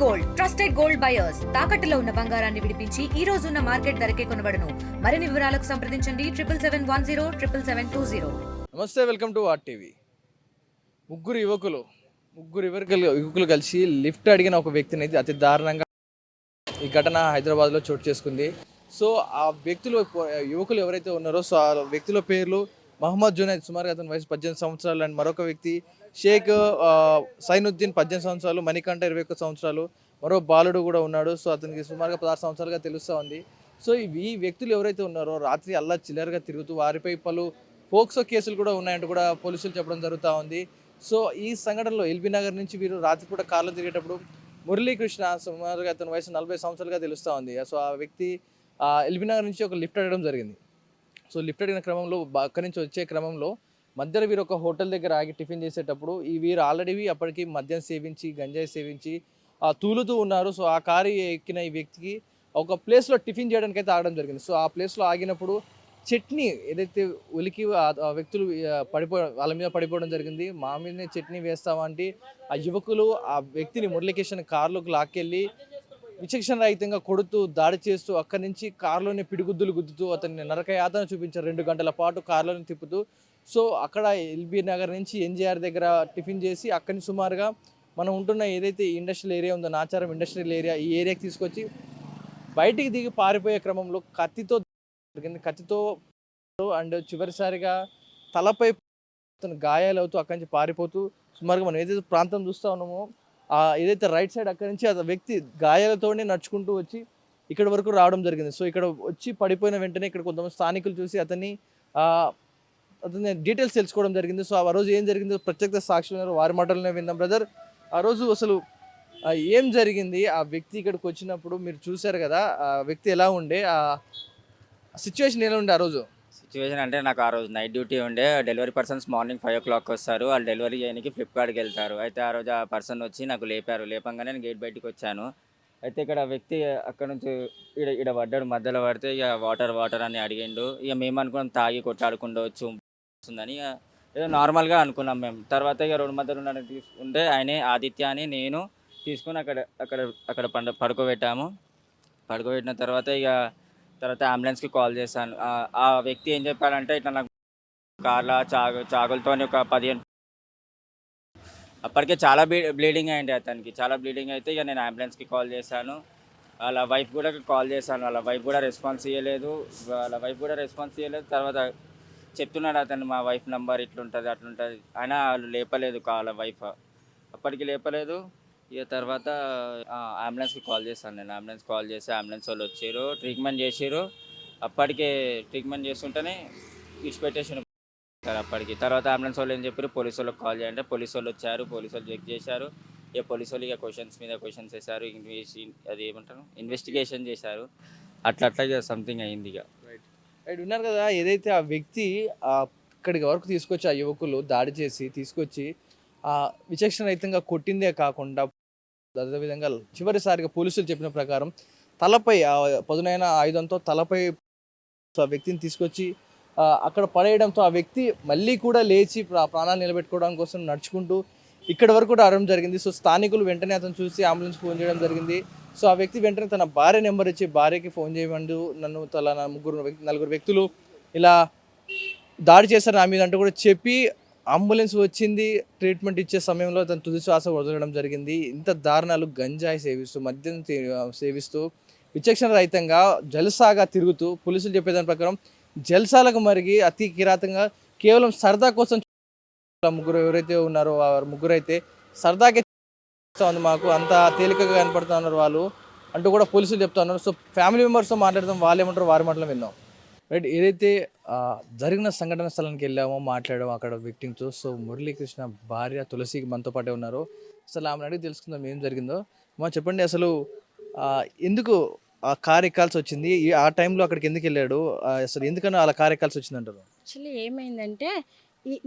Gold trusted gold buyers తాకట్టులో ఉన్న బంగారాన్ని విడిపించి ఈ రోజు ఉన్న మార్కెట్ ధరకే కొనబడును. మరిన్ని వివరాలకు సంప్రదించండి 7771077720. నమస్తే, వెల్కమ్ టు ఆర్టీవీ. ముగ్గురు యువకులు కలిసి లిఫ్ట్ అడిగిన ఒక వ్యక్తిని అయితే అతి దారుణంగా ఈ ఘటన హైదరాబాద్లో చోటు చేసుకుంది. సో ఆ యువకులు ఎవరైతే ఉన్నారో సో ఆ వ్యక్తుల పేర్లు మహమ్మద్ జునైద్, సుమారుగా అతని వయసు 18 సంవత్సరాలు, అండ్ మరొక వ్యక్తి షేక్ సైనుద్దీన్ 18 సంవత్సరాలు, మణికంఠ 21 సంవత్సరాలు, మరో బాలుడు కూడా ఉన్నాడు. సో అతనికి సుమారుగా 16 సంవత్సరాలుగా తెలుస్తూ ఉంది. సో ఈ వ్యక్తులు ఎవరైతే ఉన్నారో రాత్రి అల్లా చిల్లరగా తిరుగుతూ వారిపై పలు పోక్సో కేసులు కూడా ఉన్నాయంటూ కూడా పోలీసులు చెప్పడం జరుగుతూ ఉంది. సో ఈ సంఘటనలో ఎల్బీ నగర్ నుంచి వీరు రాత్రిపూట కార్లో తిరిగేటప్పుడు మురళీకృష్ణ, సుమారుగా అతని వయసు 40 సంవత్సరాలుగా తెలుస్తూ ఉంది. సో ఆ వ్యక్తి ఎల్బీ నగర్ నుంచి ఒక లిఫ్ట్ అడగడం జరిగింది. సో లిఫ్ట్ అడిగిన క్రమంలో అక్కడి నుంచి వచ్చే క్రమంలో మధ్యలో వీరు ఒక హోటల్ దగ్గర ఆగి టిఫిన్ చేసేటప్పుడు వీరు ఆల్రెడీ అప్పటికి మద్యం సేవించి గంజాయి సేవించి తూలుతూ ఉన్నారు. సో ఆ కారు ఎక్కిన ఈ వ్యక్తికి ఒక ప్లేస్లో టిఫిన్ చేయడానికి అయితే ఆగడం జరిగింది. సో ఆ ప్లేస్లో ఆగినప్పుడు చట్నీ ఏదైతే ఒలికి ఆ వ్యక్తులు వాళ్ళ మీద పడిపోవడం జరిగింది. మా మీదనే చట్నీ వేస్తామంటే ఆ యువకులు ఆ వ్యక్తిని మురళీకృష్ణ కారులోకి లాక్కెళ్ళి విచక్షణ రహితంగా కొడుతూ దాడి చేస్తూ అక్కడి నుంచి కారులోనే పిడిగుద్దులు గుద్దుతూ అతన్ని నరకయాతన చూపించారు. 2 గంటల పాటు కారులోనే తిప్పుతూ. సో అక్కడ ఎల్బీ నగర్ నుంచి ఎన్జీఆర్ దగ్గర టిఫిన్ చేసి అక్కడి నుంచి సుమారుగా మనం ఉంటున్న ఏదైతే ఇండస్ట్రియల్ ఏరియా ఉందో నాచారం ఇండస్ట్రియల్ ఏరియా, ఈ ఏరియాకి తీసుకొచ్చి బయటికి దిగి పారిపోయే క్రమంలో కత్తితో అండ్ చివరిసారిగా తలపై గాయాలవుతూ అక్కడి నుంచి పారిపోతూ సుమారుగా మనం ఏదైతే ప్రాంతం చూస్తూ ఉన్నామో ఏదైతే రైట్ సైడ్ అక్కడి నుంచి ఆ వ్యక్తి గాయాలతోనే నడుచుకుంటూ వచ్చి ఇక్కడ వరకు రావడం జరిగింది. సో ఇక్కడ వచ్చి పడిపోయిన వెంటనే ఇక్కడ కొంతమంది స్థానికులు చూసి అతని డీటెయిల్స్ తెలుసుకోవడం జరిగింది. సో ఆ రోజు ఏం జరిగిందో ప్రత్యక్ష సాక్షులు ఉన్నారు, వారి మాటలనే విందాం. బ్రదర్, ఆ రోజు అసలు ఏం జరిగింది? ఆ వ్యక్తి ఇక్కడికి వచ్చినప్పుడు మీరు చూశారు కదా, ఆ వ్యక్తి ఎలా ఉండే, ఆ సిచ్యువేషన్ ఎలా ఉండే ఆ రోజు? సిచ్యువేషన్ అంటే నాకు ఆ రోజు నైట్ డ్యూటీ ఉండే. డెలివరీ పర్సన్స్ మార్నింగ్ 5 o'clock వస్తారు. వాళ్ళు డెలివరీ చేయడానికి ఫ్లిప్కార్ట్కి వెళ్తారు. అయితే ఆ రోజు ఆ పర్సన్ వచ్చి నాకు లేపారు. లేపంగానే నేను గేట్ బయటికి వచ్చాను. అయితే ఇక్కడ వ్యక్తి అక్కడ నుంచి ఈడ పడ్డాడు. మధ్యలో పడితే ఇక వాటర్ అని అడిగిండు. ఇక మేము అనుకున్నాం తాగి కొట్లాడుకుండవచ్చు వస్తుందని, ఏదో నార్మల్గా అనుకున్నాం మేము. తర్వాత ఇక రోడ్డు మధ్యలో ఉన్న తీసుకుంటే ఆయనే ఆదిత్య అని నేను తీసుకుని అక్కడ అక్కడ అక్కడ పడుకోబెట్టాము. పడుకోబెట్టిన తర్వాత అంబులెన్స్కి కాల్ చేశాను. ఆ వ్యక్తి ఏం చెప్పాడంటే ఇట్లా నాకు కార్లో చాకులతో ఒక 15 అప్పటికే చాలా బ్లీడింగ్ అయ్యింది అతనికి. చాలా బ్లీడింగ్ అయితే ఇక నేను అంబులెన్స్కి కాల్ చేశాను. వాళ్ళ వైఫ్ కూడా కాల్ చేశాను. వాళ్ళ వైఫ్ కూడా రెస్పాన్స్ ఇవ్వలేదు. తర్వాత చెప్తున్నాడు అతను, మా వైఫ్ నెంబర్ ఇట్లుంటుంది అట్లుంటుంది అయినా వాళ్ళు లేపలేదు. వాళ్ళ వైఫ్ అప్పటికి లేపలేదు. ఇక తర్వాత అంబులెన్స్కి కాల్ చేశాను. నేను అంబులెన్స్ కాల్ చేసి అంబులెన్స్ వాళ్ళు వచ్చారు, ట్రీట్మెంట్ చేసారు. అప్పటికే ట్రీట్మెంట్ చేస్తుంటేనే విడిచిపెట్టేసాను సార్. అప్పటికి తర్వాత అంబులెన్స్ వాళ్ళు ఏం చెప్పారు, పోలీసు వాళ్ళకి కాల్ చేయాలంటే పోలీసు వాళ్ళు వచ్చారు. పోలీసు వాళ్ళు చెక్ చేశారు. ఇక పోలీసు వాళ్ళు ఇక క్వశ్చన్స్ మీద క్వశ్చన్స్ వేశారు. అది ఏమంటారు, ఇన్వెస్టిగేషన్ చేశారు. అట్లా ఇక సంథింగ్ అయింది. ఇక రైట్ ఉన్నారు కదా, ఏదైతే ఆ వ్యక్తి ఇక్కడికి వరకు తీసుకొచ్చి ఆ యువకులు దాడి చేసి తీసుకొచ్చి విచక్షణ రహితంగా కొట్టిందే కాకుండా అదేవిధంగా చివరిసారిగా పోలీసులు చెప్పిన ప్రకారం తలపై పదునైన ఆయుధంతో తలపై ఆ వ్యక్తిని తీసుకొచ్చి అక్కడ పడేయడంతో ఆ వ్యక్తి మళ్ళీ కూడా లేచి ప్రాణాలు నిలబెట్టుకోవడం కోసం నడుచుకుంటూ ఇక్కడ వరకు కూడా రావడం జరిగింది. సో స్థానికులు వెంటనే అతను చూసి అంబులెన్స్ ఫోన్ చేయడం జరిగింది. సో ఆ వ్యక్తి వెంటనే తన భార్య నెంబర్ ఇచ్చి భార్యకి ఫోన్ చేయమంటూ నన్ను నలుగురు వ్యక్తులు ఇలా దాడి చేశారు నా మీద అంటూ కూడా చెప్పి అంబులెన్స్ వచ్చింది. ట్రీట్మెంట్ ఇచ్చే సమయంలో తను తుది శ్వాస వదలడం జరిగింది. ఇంత దారుణాలు, గంజాయి సేవిస్తూ మద్యం సేవిస్తూ విచక్షణ రహితంగా జల్సాగా తిరుగుతూ పోలీసులు చెప్పేదాని ప్రకారం జల్సాలకు మరిగి అతి కిరాతంగా కేవలం సరదా కోసం ముగ్గురు ఎవరైతే ఉన్నారో ఆ ముగ్గురు అయితే సరదాకే ఉంది, మాకు అంత తేలికగా కనపడుతూ ఉన్నారు వాళ్ళు అంటూ కూడా పోలీసులు చెప్తా ఉన్నారు. సో ఫ్యామిలీ మెంబర్స్తో మాట్లాడదాం, వాళ్ళు ఏమంటారు వారి మాటలు విన్నాం. రైట్, ఏదైతే జరిగిన సంఘటన స్థలానికి వెళ్ళామో మాట్లాడామో అక్కడ విక్టిమ్తో. సో మురళీకృష్ణ భార్య తులసికి మనతో పాటే ఉన్నారు. అసలు ఆమెను అడిగి తెలుసుకుందాం ఏం జరిగిందో. మా చెప్పండి, అసలు ఎందుకు ఆ కార్ ఎక్కాల్సి వచ్చింది, ఆ టైంలో అక్కడికి ఎందుకు వెళ్ళాడు, అసలు ఎందుకన్నా అలా కార్ ఎక్కాల్సి వచ్చింది అంటారు? యాక్చువల్లీ ఏమైందంటే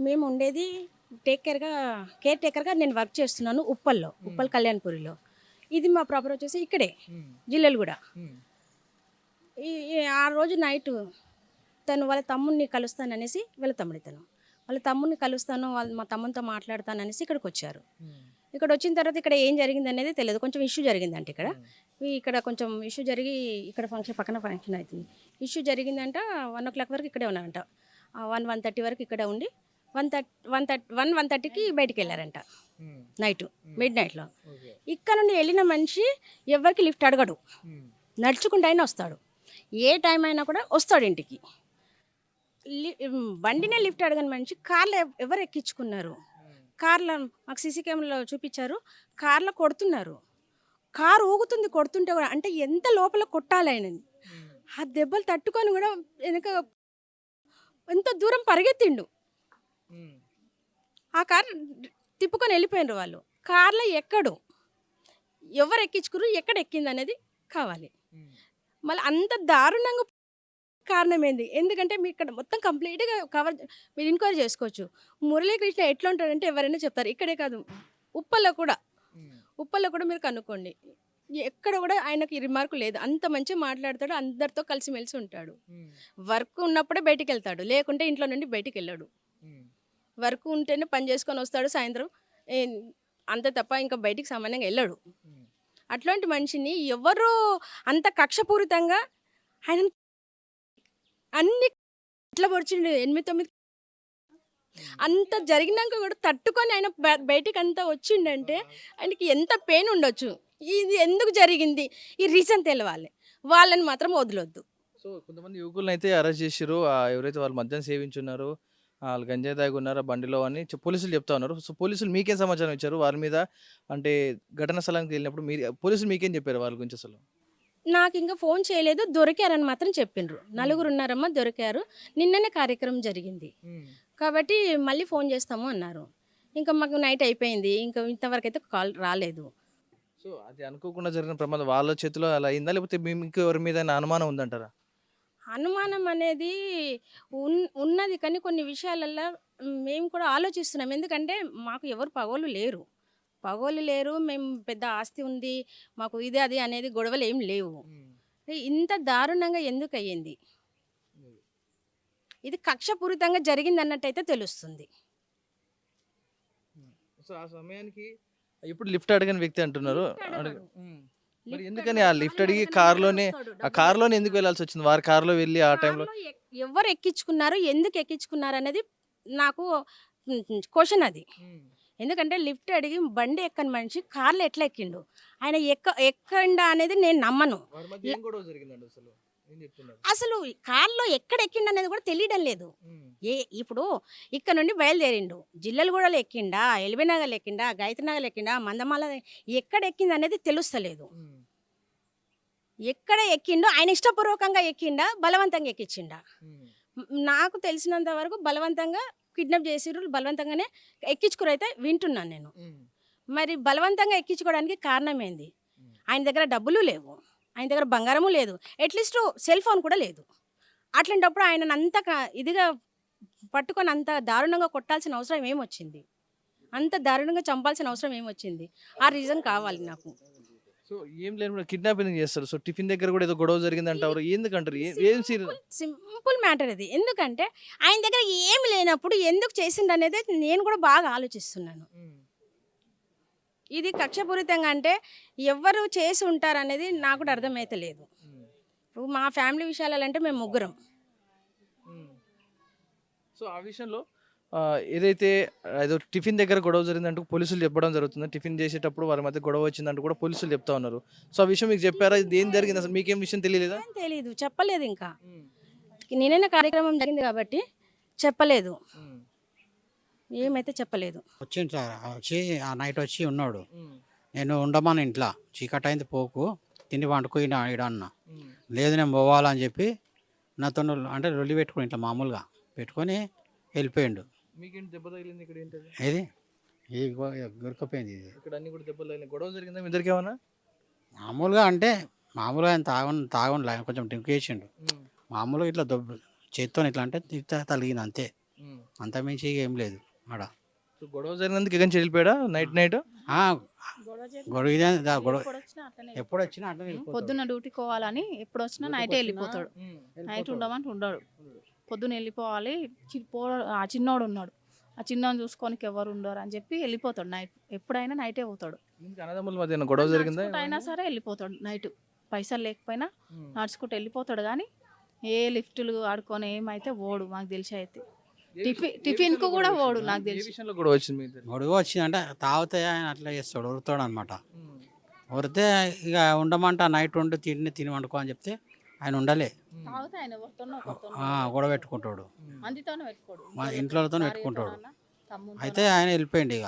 మేము ఉండేది కేర్ టేకర్గా నేను వర్క్ చేస్తున్నాను ఉప్పల్ కళ్యాణ్పూరిలో. ఇది మా ప్రాపర్ వచ్చేసి ఇక్కడే జిల్లెలు కూడా. ఆ రోజు నైట్ తను వాళ్ళ తమ్ముడిని కలుస్తాననేసి వాళ్ళ తమ్ముడిని కలుస్తాను, మా తమ్మునితో మాట్లాడతాననేసి ఇక్కడికి వచ్చారు. ఇక్కడ వచ్చిన తర్వాత ఇక్కడ ఏం జరిగింది అనేది తెలియదు. కొంచెం ఇష్యూ జరిగిందంట ఇక్కడ. ఇక్కడ కొంచెం ఇష్యూ జరిగి ఇక్కడ పక్కన ఫంక్షన్ అవుతుంది. ఇష్యూ జరిగిందంట 1 o'clock వరకు ఇక్కడే ఉన్నారంట. 1:30 వరకు ఇక్కడ ఉండి 1:30కి బయటికి వెళ్ళారంట నైట్, మిడ్-నైట్లో. ఇక్కడ నుండి వెళ్ళిన మనిషి ఎవరికి లిఫ్ట్ అడగడు, నడుచుకుంటూ అయినా వస్తాడు. ఏ టైం అయినా కూడా వస్తాడు ఇంటికి. బండినే లిఫ్ట్ అడగని మనిషి కార్లో ఎవరు ఎక్కించుకున్నారు? కార్లో మాకు సీసీ కెమెరాలో చూపించారు. కార్లో కొడుతున్నారు. కారు ఊగుతుంది కొడుతుంటే కూడా. అంటే ఎంత లోపల కొట్టాలి ఆయనని. ఆ దెబ్బలు తట్టుకొని కూడా వెనక ఎంత దూరం పరిగెత్తిండు. ఆ కారు తిప్పుకొని వెళ్ళిపోయినారు వాళ్ళు. కార్లో ఎక్కడు, ఎవరు ఎక్కించుకురు, ఎక్కడ ఎక్కింది అనేది కావాలి. మళ్ళీ అంత దారుణంగా కారణం ఏంది? ఎందుకంటే మీ ఇక్కడ మొత్తం కంప్లీట్గా మీరు ఎంక్వైరీ చేసుకోవచ్చు. మురళీకృష్ణ ఎట్లా ఉంటాడంటే ఎవరైనా చెప్తారు. ఇక్కడే కాదు, ఉప్పల్లో కూడా మీరు కనుక్కోండి. ఎక్కడ కూడా ఆయనకి రిమార్కు లేదు. అంత మంచిగా మాట్లాడతాడు, అందరితో కలిసిమెలిసి ఉంటాడు. వర్క్ ఉన్నప్పుడే బయటికి వెళ్తాడు, లేకుంటే ఇంట్లో నుండి బయటికి వెళ్ళాడు. వర్క్ ఉంటేనే పని చేసుకొని వస్తాడు సాయంత్రం, అంతే తప్ప ఇంకా బయటికి సామాన్యంగా వెళ్ళాడు. అట్లాంటి మనిషిని ఎవరు అంత కక్షపూరితంగా ఆయన అన్ని ఇట్లా పొడిచిండు. 8-9 అంత జరిగినాక కూడా తట్టుకొని ఆయన బయటికి అంతా వచ్చిండంటే ఆయనకి ఎంత పెయిన్ ఉండొచ్చు. ఇది ఎందుకు జరిగింది, ఈ రీజన్ తెలవాలి. వాళ్ళని మాత్రం వదలొద్దు. సో కొంతమంది యువకులను అయితే అరెస్ట్ చేసిరు. ఎవరైతే వాళ్ళు మద్యం సేవించున్నారో, వాళ్ళు గంజాయి తాగి ఉన్నారు ఆ బండిలో అని పోలీసులు చెప్తా ఉన్నారు. సో పోలీసులు మీకేం సమాచారం ఇచ్చారు వారి మీద? అంటే ఘటన స్థలానికి వెళ్ళినప్పుడు పోలీసులు మీకేం చెప్పారు వాళ్ళ గురించి అసలు? నాకు ఇంకా ఫోన్ చేయలేదు, దొరికారని మాత్రం చెప్పిండ్రు. 4 ఉన్నారమ్మా, దొరికారు, నిన్ననే కార్యక్రమం జరిగింది కాబట్టి మళ్ళీ ఫోన్ చేస్తాము అన్నారు. ఇంకా మాకు నైట్ అయిపోయింది, ఇంకా ఇంతవరకు అయితే కాల్ రాలేదు. సో అది అనుకోకుండా జరిగిన ప్రమాదం వాళ్ళ చేతిలో అలా అయిందా, లేకపోతే మీకు ఎవరి మీద అనుమానం ఉందంటారా? అనుమానం అనేది ఉన్నది, కానీ కొన్ని విషయాలల్లో మేము కూడా ఆలోచిస్తున్నాం. ఎందుకంటే మాకు ఎవరు పగోళ్ళు లేరు, మేము పెద్ద ఆస్తి ఉంది మాకు, ఇది అది అనేది గొడవలు ఏం లేవు. ఇంత దారుణంగా ఎందుకు అయ్యింది? ఇది కక్షపూరితంగా జరిగింది అన్నట్టయితే తెలుస్తుంది. సో ఆ సమయానికి ఇప్పుడు లిఫ్ట్ అడగని వ్యక్తి అంటున్నారు. మరి ఎందుకని ఆ లిఫ్ట్ అడిగి కార్లోనే ఎందుకు వెళ్ళాల్సి వచ్చింది? వారి కార్లో వెళ్ళి ఆ టైంలో ఎవరు ఎక్కించుకున్నారు, ఎందుకు ఎక్కించుకున్నారు అనేది నాకు క్వశ్చన్ అది. ఎందుకంటే లిఫ్ట్ అడిగి బండి ఎక్కని మనిషి కార్లో ఎట్లా ఎక్కిండు? ఆయన ఎక్కండా అనేది నేను నమ్మను. అసలు కార్లో ఎక్కడ ఎక్కిండు అనేది కూడా తెలియడం లేదు. ఇప్పుడు ఇక్కడ నుండి బయలుదేరిండు, జిల్లలగూడలో ఎక్కిండా, ఎల్బీనగర్ ఎక్కిండా, గాయత్రీనగర్ ఎక్కిండా, మందమాల ఎక్కడ ఎక్కింది అనేది తెలుస్తలేదు. ఎక్కడ ఎక్కిండో ఆయన ఇష్టపూర్వకంగా ఎక్కిండా, బలవంతంగా ఎక్కించిండా? నాకు తెలిసినంత వరకు బలవంతంగా కిడ్నాప్ చేసిర్రు, బలవంతంగానే ఎక్కించుకురు అయితే వింటున్నాను నేను. మరి బలవంతంగా ఎక్కించుకోవడానికి కారణం ఏంది? ఆయన దగ్గర డబ్బులు లేవు, ఆయన దగ్గర బంగారము లేదు, అట్లీస్ట్ సెల్ ఫోన్ కూడా లేదు. అట్లాంటప్పుడు ఆయన అంత ఇదిగా పట్టుకొని అంత దారుణంగా కొట్టాల్సిన అవసరం ఏమొచ్చింది? అంత దారుణంగా చంపాల్సిన అవసరం ఏమొచ్చింది? ఆ రీజన్ కావాలి నాకు. సో ఏం లేదు, కిడ్నాపింగ్ చేస్తారు. సో టిఫిన్ దగ్గర కూడా ఏదో గొడవ జరిగింది అంటారు. ఎందుకంటారు? సింపుల్ మ్యాటర్ ఇది. ఎందుకంటే ఆయన దగ్గర ఏమి లేనప్పుడు ఎందుకు చేసిండు అనేది నేను కూడా బాగా ఆలోచిస్తున్నాను. ఇది కక్షపూరితంగా అంటే ఎవరు చేసి ఉంటారు అనేది నాకు కూడా అర్థమైతే లేదు. ఇప్పుడు మా ఫ్యామిలీ విషయాలు అంటే మేము 3. సో ఆ విషయంలో ఏదైతే ఏదో టిఫిన్ దగ్గర గొడవ జరిగిందంటూ పోలీసులు చెప్పడం జరుగుతుంది. టిఫిన్ చేసేటప్పుడు వారి మధ్య గొడవ వచ్చిందంటూ కూడా పోలీసులు చెప్తా ఉన్నారు. సో ఆ విషయం మీకు చెప్పారా? ఇది ఏం జరిగింది అసలు? మీకేం విషయం తెలియలేదా? తెలియదు, చెప్పలేదు. ఇంకా నేనైనా కార్యక్రమం జరిగింది కాబట్టి చెప్పలేదు, ఏమైతే చెప్పలేదు. వచ్చింది సార్, వచ్చి ఆ నైట్ వచ్చి ఉన్నాడు. నేను ఉండమని ఇంట్లో చీకటి అయింది, పోకు తిని వండుకో ఈడ అన్న. లేదు నేను పోవాలని చెప్పి నాతో అంటే రొల్లి పెట్టుకుని ఇట్లా మామూలుగా పెట్టుకొని వెళ్ళిపోయిండు. మీకేంటి దెబ్బ తగిలింది? ఇక్కడ ఏంటది? ఏది ఇది దొరికిపోయింది. ఇది ఇక్కడ అన్ని కూడా దెబ్బలు తగిలినాయి. గొడవ జరిగిందా మీ ఇద్దరికి ఏమన్నా? మామూలుగా అంటే మామూలుగా ఆయన తాగని కొంచెం డ్రింక్ చేసిండు. మామూలుగా ఇట్లా చేత్తో ఇట్లా అంటే ఇట్లా తలిగింది అంతే, అంతమించి ఏం లేదు ఆడ. గొడవ జరిగినందుకు ఇక వెళ్ళిపోయాడా నైట్? గొడవ ఎప్పుడు వచ్చినా అట్లా పొద్దున్న డ్యూటీకి పోవాలని ఎప్పుడు వచ్చినా నైటే వెళ్ళిపోతాడు. నైట్ ఉండమంటే ఉండడు, పొద్దున్న వెళ్ళిపోవాలి. ఆ చిన్నోడు ఉన్నాడు, ఆ చిన్నోని చూసుకోనికి ఎవరు ఉండరు అని చెప్పి వెళ్ళిపోతాడు నైట్. ఎప్పుడైనా నైటే పోతాడు. ఇంక అన్నదమ్ముల మధ్య ఏమైనా గొడవ జరిగిందా? నడుచుకుంటూ అయినా సరే వెళ్ళిపోతాడు నైట్. పైసలు లేకపోయినా నడుచుకుంటూ వెళ్ళిపోతాడు, కానీ ఏ లిఫ్టులు ఆడుకొని ఏమైతే ఓడు మాకు తెలిసి అయితే. టిఫిన్కు కూడా ఓడు నాకు ఏ తెలిసి. విషయంలో గొడవ వచ్చింది మీ ఇద్దరికి? గొడవ వచ్చిందంటే తాగితే ఆయన అట్లా చేస్తాడు, ఉరుతాడు అనమాట. ఉరితే ఇక ఉండమంట నైట్ ఉండి తిని వండుకో అని చెప్తే ఆయన ఉండలే. తాగితే ఆయన ఎవరితోనో ఒకరితోనో గొడవ పెట్టుకుంటాడు, మందితోనే పెట్టుకోడు. మా ఇంట్లోతో పెట్టుకుంటాడు. భార్యతోనన్నా, తమ్మునితోనన్నా. అయితే ఆయన వెళ్ళిపోయింది. ఇక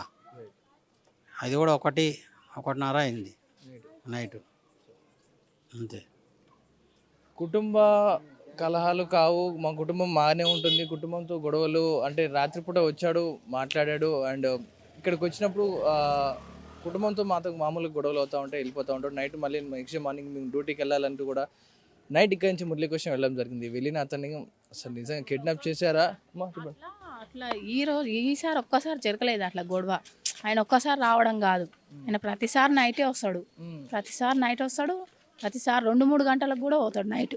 అది కూడా 1:30 అయింది నైట్, అంతే. కుటుంబ కలహాలు కావు, మా కుటుంబం బాగానే ఉంటుంది, కుటుంబంతో గొడవలు అంటే రాత్రిపూట వచ్చాడు మాట్లాడాడు అండ్ ఇక్కడికి వచ్చినప్పుడు కుటుంబంతో మామూలుగా గొడవలు అవుతూ ఉంటాయి, వెళ్ళిపోతూ ఉంటాడు. నైట్ మళ్ళీ నెక్స్ట్ మార్నింగ్ మేము డ్యూటీకి వెళ్ళాలంటూ కూడా నైట్ ఇక్కడి నుంచి మురళీ కోసం వెళ్ళడం జరిగింది. వెళ్ళిన అతన్ని అసలు నిజంగా కిడ్నాప్ చేశారా? అట్లా ఈసారి ఒక్కసారి జరగలేదు అట్లా గొడవ. ఆయన ఒక్కసారి రావడం కాదు, ఆయన ప్రతిసారి నైటే వస్తాడు. ప్రతిసారి 2-3 గంటలకు కూడా పోతాడు నైట్.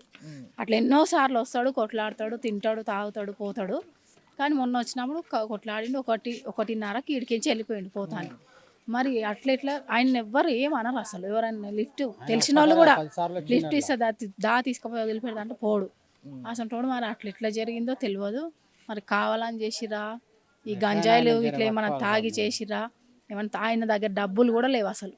అట్లా ఎన్నో సార్లు వస్తాడు, కొట్లాడతాడు, తింటాడు, తాగుతాడు, పోతాడు. కానీ మొన్న వచ్చినప్పుడు కొట్లాడిండు. 1:30కి ఇడికించి వెళ్ళిపోయిండు పోతాను. మరి అట్లా ఆయన ఎవ్వరు ఏమనరు అసలు. ఎవరైనా లిఫ్ట్ తెలిసిన వాళ్ళు కూడా లిఫ్ట్ ఇస్తే తీసుకుపోయి వదిలిపెడతా అంటే పోడు అసలు. మరి అట్లా ఎట్లా జరిగిందో తెలియదు. మరి కావాలని చేసిరా, ఈ గంజాయిలు ఇట్లా ఏమైనా తాగి చేసిరా, ఏమన్నా ఆయన దగ్గర డబ్బులు కూడా లేవు అసలు.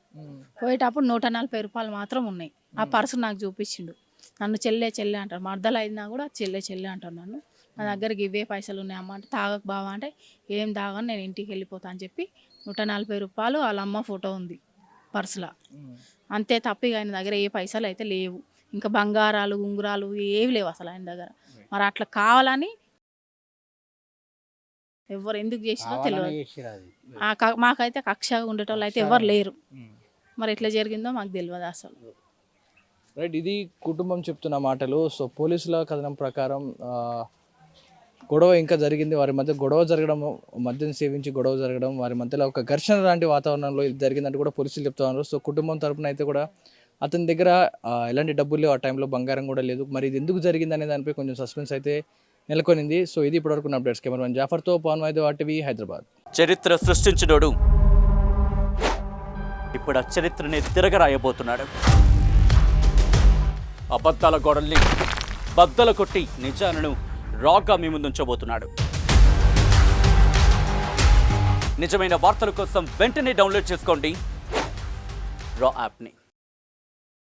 పోయేటప్పుడు 140 రూపాయలు మాత్రం ఉన్నాయి. ఆ పర్సు నాకు చూపించిండు. నన్ను చెల్లె అంటారు, మర్దలు అయినా కూడా చెల్లె అంటారు నన్ను. నా దగ్గరికి ఇవే పైసలు ఉన్నాయి అమ్మ అంటే, తాగక బావా అంటే ఏం తాగని నేను ఇంటికి వెళ్ళిపోతా అని చెప్పి 140 రూపాయలు వాళ్ళ అమ్మ ఫోటో ఉంది పర్సులో, అంతే తప్ప ఆయన దగ్గర ఏ పైసలు అయితే లేవు. ఇంకా బంగారాలు ఉంగరాలు ఏవి లేవు అసలు ఆయన దగ్గర. మరి అట్లా కావాలని ఎవరు ఎందుకు చేసినా తెలియదు. మాకైతే కక్షగా ఉండేటోళ్ళు అయితే ఎవరు లేరు. మరి ఎట్లా జరిగిందో మాకు తెలియదు అసలు. రైట్, ఇది కుటుంబం చెప్తున్న మాటలు. సో పోలీసుల కథనం ప్రకారం గొడవ ఇంకా జరిగింది, వారి మధ్య గొడవ జరగడం, మద్యం సేవించి గొడవ జరగడం, వారి మధ్యలో ఒక ఘర్షణ లాంటి వాతావరణంలో ఇది జరిగిందంటే కూడా పోలీసులు చెప్తా ఉన్నారు. సో కుటుంబం తరపున అయితే కూడా అతని దగ్గర ఎలాంటి డబ్బులు లేవు, ఆ టైంలో బంగారం కూడా లేదు. మరి ఇది ఎందుకు జరిగింది అనే దానిపై కొంచెం సస్పెన్స్ అయితే నెలకొనింది. సో ఇది ఇప్పటివరకు అప్డేట్స్. కెమెరామెన్ జాఫర్తో పవన్ వైద్య, RTV హైదరాబాద్. చరిత్ర సృష్టించినోడు ఇప్పుడు ఆ చరిత్రని తిరగరాయబోతున్నాడు. అబద్ధాల గోడల్ని బద్దలు కొట్టి నిజాలను రాగా మీ ముందుంచబోతున్నాడు. నిజమైన వార్తల కోసం వెంటనే డౌన్లోడ్ చేసుకోండి రా యాప్ని.